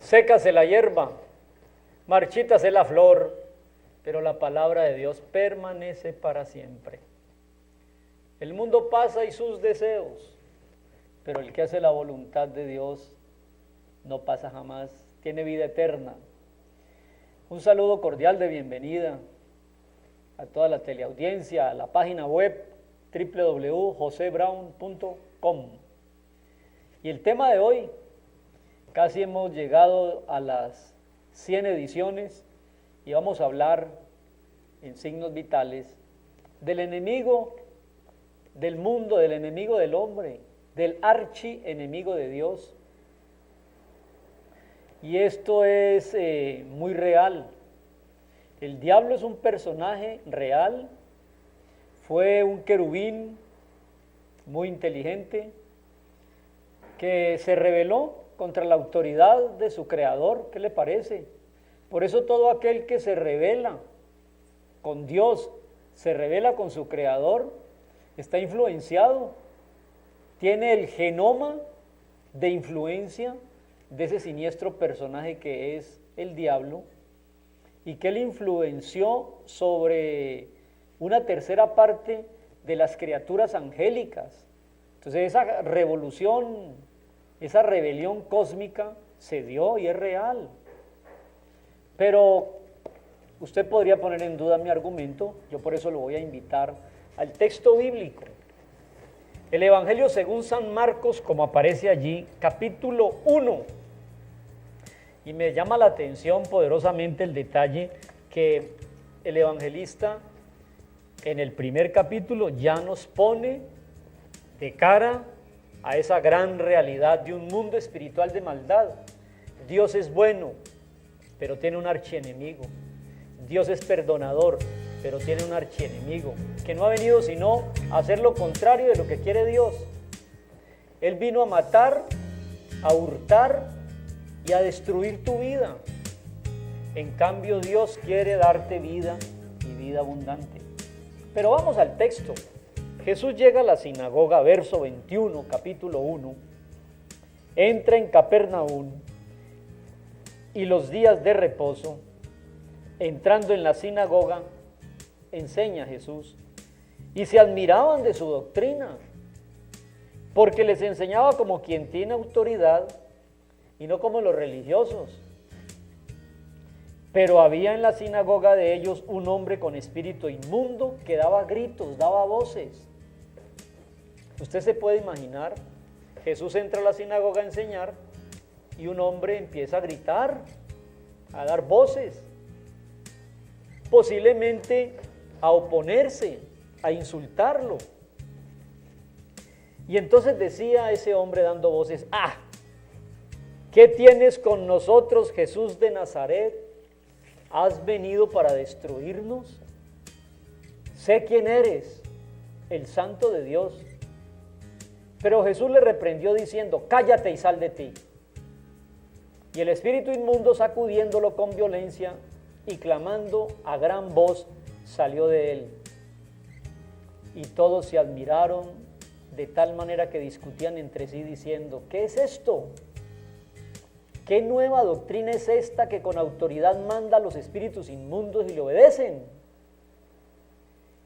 sécase la hierba, marchítase la flor, pero la palabra de Dios permanece para siempre. El mundo pasa y sus deseos, pero el que hace la voluntad de Dios no pasa jamás, tiene vida eterna. Un saludo cordial de bienvenida a toda la teleaudiencia, a la página web www.josebrown.com. Y el tema de hoy, casi hemos llegado a las 100 ediciones y vamos a hablar en signos vitales del enemigo del mundo, del enemigo del hombre, del archienemigo de Dios. Y esto es muy real. El diablo es un personaje real, fue un querubín muy inteligente que se rebeló contra la autoridad de su creador. ¿Qué le parece? Por eso todo aquel que se rebela con Dios, se rebela con su creador, está influenciado, tiene el genoma de influencia de ese siniestro personaje que es el diablo, y que él influenció sobre una tercera parte de las criaturas angélicas. Entonces esa revolución, esa rebelión cósmica se dio y es real. Pero usted podría poner en duda mi argumento, yo por eso lo voy a invitar al texto bíblico. El Evangelio según San Marcos, como aparece allí, capítulo 1. Y me llama la atención poderosamente el detalle que el evangelista en el primer capítulo ya nos pone de cara a esa gran realidad de un mundo espiritual de maldad. Dios es bueno, pero tiene un archienemigo. Dios es perdonador, pero tiene un archienemigo, que no ha venido sino a hacer lo contrario de lo que quiere Dios. Él vino a matar, a hurtar y a destruir tu vida. En cambio, Dios quiere darte vida y vida abundante. Pero vamos al texto. Jesús llega a la sinagoga, verso 21, capítulo 1, entra en Capernaum y los días de reposo, entrando en la sinagoga, enseña Jesús, y se admiraban de su doctrina, porque les enseñaba como quien tiene autoridad y no como los religiosos. Pero había en la sinagoga de ellos un hombre con espíritu inmundo que daba gritos, daba voces. Usted se puede imaginar, Jesús entra a la sinagoga a enseñar y un hombre empieza a gritar, a dar voces, posiblemente a oponerse, a insultarlo. Y entonces decía ese hombre dando voces: ¡ah! ¿Qué tienes con nosotros, Jesús de Nazaret? ¿Has venido para destruirnos? Sé quién eres, el Santo de Dios. Pero Jesús le reprendió diciendo: cállate y sal de ti. Y el espíritu inmundo, sacudiéndolo con violencia y clamando a gran voz, salió de él. Y todos se admiraron de tal manera que discutían entre sí diciendo: ¿qué es esto? ¿Qué nueva doctrina es esta que con autoridad manda a los espíritus inmundos y le obedecen?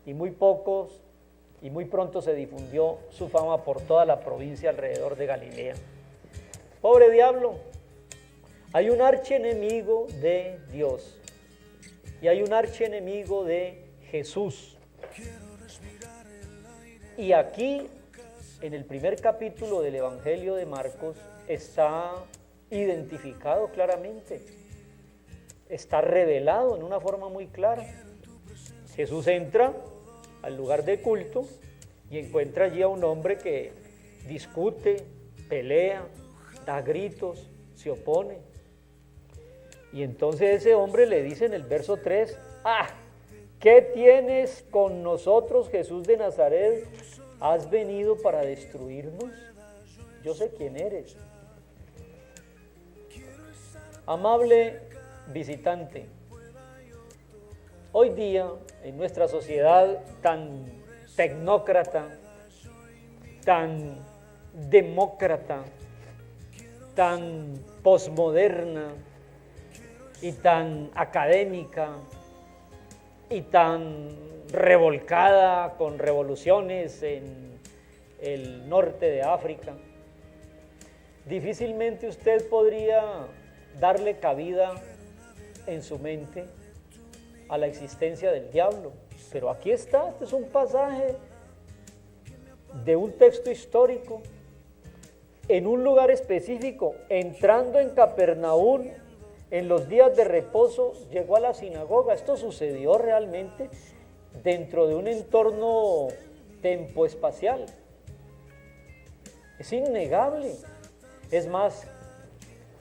Y muy pronto se difundió su fama por toda la provincia alrededor de Galilea. Pobre diablo, hay un archienemigo de Dios y hay un archienemigo de Jesús. Y aquí, en el primer capítulo del Evangelio de Marcos, está identificado claramente, está revelado en una forma muy clara. Jesús entra al lugar de culto y encuentra allí a un hombre que discute, pelea, da gritos, se opone. Y entonces ese hombre le dice en el verso 3: ¡ah! ¿Qué tienes con nosotros, Jesús de Nazaret? ¿Has venido para destruirnos? Yo sé quién eres. Amable visitante, hoy día en nuestra sociedad tan tecnócrata, tan demócrata, tan posmoderna y tan académica y tan revolcada con revoluciones en el norte de África, difícilmente usted podría darle cabida en su mente a la existencia del diablo. Pero aquí está, este es un pasaje de un texto histórico en un lugar específico. Entrando en Capernaum en los días de reposo, llegó a la sinagoga. Esto sucedió realmente dentro de un entorno tempoespacial. Es innegable. Es más,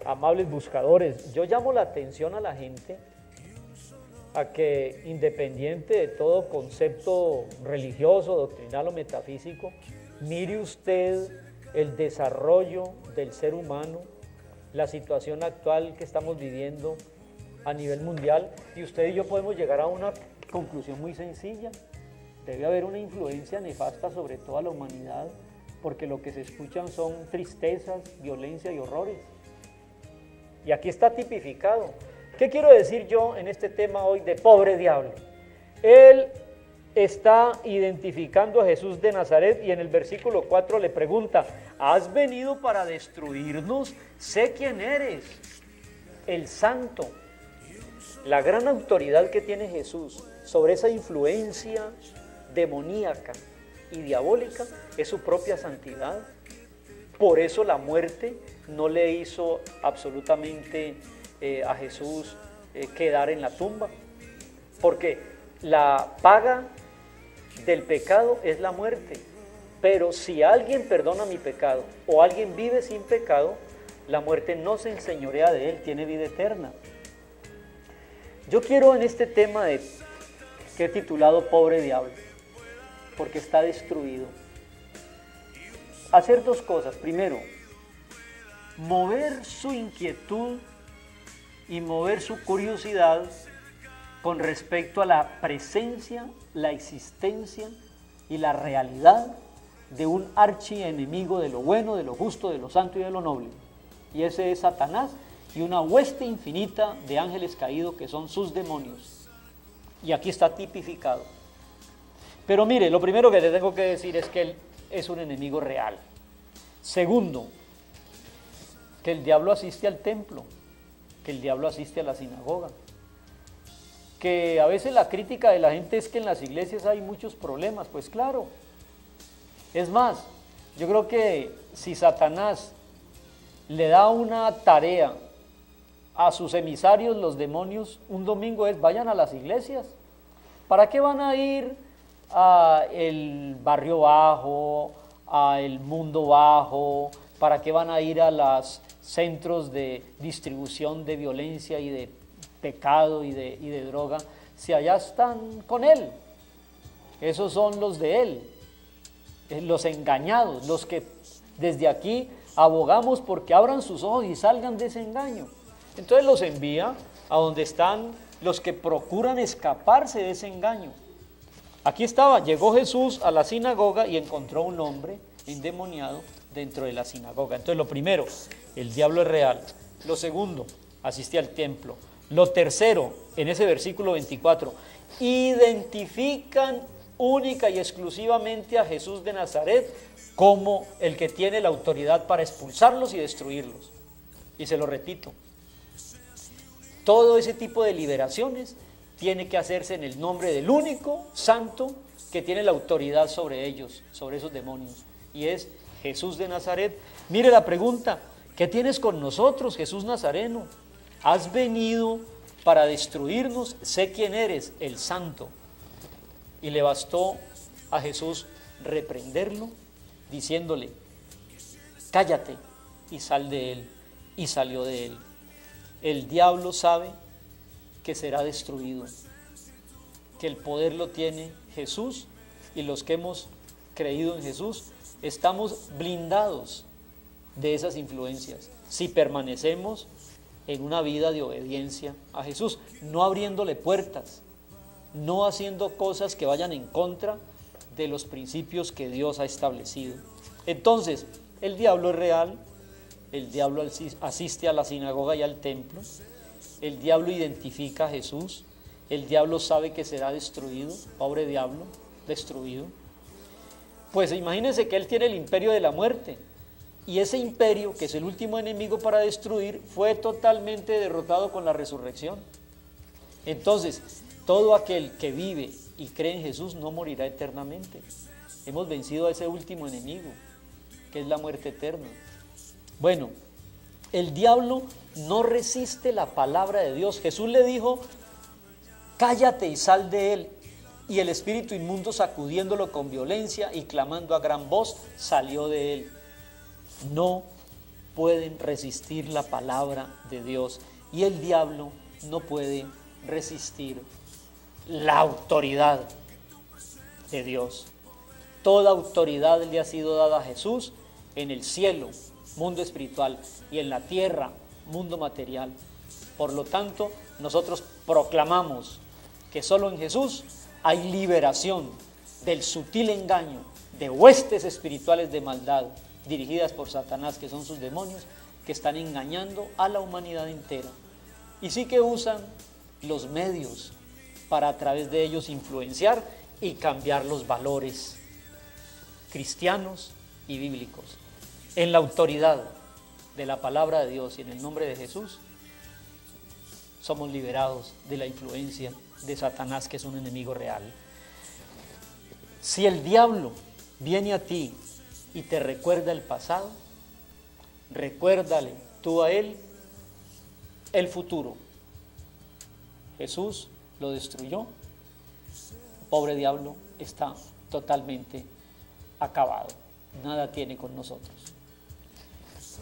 amables buscadores, yo llamo la atención a la gente a que, independiente de todo concepto religioso, doctrinal o metafísico, mire usted el desarrollo del ser humano, la situación actual que estamos viviendo a nivel mundial, y usted y yo podemos llegar a una conclusión muy sencilla: debe haber una influencia nefasta sobre toda la humanidad, porque lo que se escuchan son tristezas, violencia y horrores. Y aquí está tipificado. ¿Qué quiero decir yo en este tema hoy de pobre diablo? Él está identificando a Jesús de Nazaret y en el versículo 4 le pregunta: ¿has venido para destruirnos? Sé quién eres, el Santo. La gran autoridad que tiene Jesús sobre esa influencia demoníaca y diabólica es su propia santidad. Por eso la muerte no le hizo absolutamente a Jesús quedar en la tumba, porque la paga del pecado es la muerte. Pero si alguien perdona mi pecado o alguien vive sin pecado, la muerte no se enseñorea de él, tiene vida eterna. Yo quiero en este tema que he titulado Pobre Diablo, porque está destruido, hacer dos cosas. Primero, mover su inquietud y mover su curiosidad con respecto a la presencia, la existencia y la realidad de un archienemigo de lo bueno, de lo justo, de lo santo y de lo noble. Y ese es Satanás y una hueste infinita de ángeles caídos que son sus demonios. Y aquí está tipificado. Pero mire, lo primero que te tengo que decir es que él es un enemigo real. Segundo, que el diablo asiste al templo, que el diablo asiste a la sinagoga, que a veces la crítica de la gente es que en las iglesias hay muchos problemas. Pues claro, es más, yo creo que si Satanás le da una tarea a sus emisarios, los demonios, un domingo es: vayan a las iglesias. ¿Para qué van a ir a el barrio bajo, a el mundo bajo? ¿Para qué van a ir a los centros de distribución de violencia y de pecado y de droga, si allá están con él? Esos son los de él, los engañados, los que desde aquí abogamos porque abran sus ojos y salgan de ese engaño. Entonces los envía a donde están los que procuran escaparse de ese engaño. Aquí estaba, llegó Jesús a la sinagoga y encontró un hombre endemoniado dentro de la sinagoga. Entonces lo primero, el diablo es real. Lo segundo, asiste al templo. Lo tercero, en ese versículo 24, identifican única y exclusivamente a Jesús de Nazaret como el que tiene la autoridad para expulsarlos y destruirlos. Y se lo repito, todo ese tipo de liberaciones tiene que hacerse en el nombre del único santo que tiene la autoridad sobre ellos, sobre esos demonios, y es Jesús de Nazaret. Mire la pregunta: ¿qué tienes con nosotros, Jesús Nazareno? ¿Has venido para destruirnos? Sé quién eres, el Santo. Y le bastó a Jesús reprenderlo, diciéndole: cállate y sal de él. Y salió de él. El diablo sabe que será destruido, que el poder lo tiene Jesús, y los que hemos creído en Jesús estamos blindados de esas influencias si permanecemos en una vida de obediencia a Jesús, no abriéndole puertas, no haciendo cosas que vayan en contra de los principios que Dios ha establecido. Entonces, el diablo es real, el diablo asiste a la sinagoga y al templo, el diablo identifica a Jesús, el diablo sabe que será destruido, pobre diablo, destruido. Pues imagínense que él tiene el imperio de la muerte, y ese imperio, que es el último enemigo para destruir, fue totalmente derrotado con la resurrección. Entonces, todo aquel que vive y cree en Jesús no morirá eternamente. Hemos vencido a ese último enemigo, que es la muerte eterna. Bueno, el diablo no resiste la palabra de Dios. Jesús le dijo, cállate y sal de él. Y el espíritu inmundo, sacudiéndolo con violencia y clamando a gran voz, salió de él. No pueden resistir la palabra de Dios, y el diablo no puede resistir la autoridad de Dios. Toda autoridad le ha sido dada a Jesús en el cielo, mundo espiritual, y en la tierra, mundo material. Por lo tanto, nosotros proclamamos que solo en Jesús hay liberación del sutil engaño de huestes espirituales de maldad dirigidas por Satanás, que son sus demonios, que están engañando a la humanidad entera. Y sí que usan los medios para a través de ellos influenciar y cambiar los valores cristianos y bíblicos. En la autoridad de la palabra de Dios y en el nombre de Jesús, somos liberados de la influencia de Satanás, que es un enemigo real. Si el diablo viene a ti y te recuerda el pasado, recuérdale tú a él el futuro. Jesús lo destruyó, pobre diablo está totalmente acabado, nada tiene con nosotros.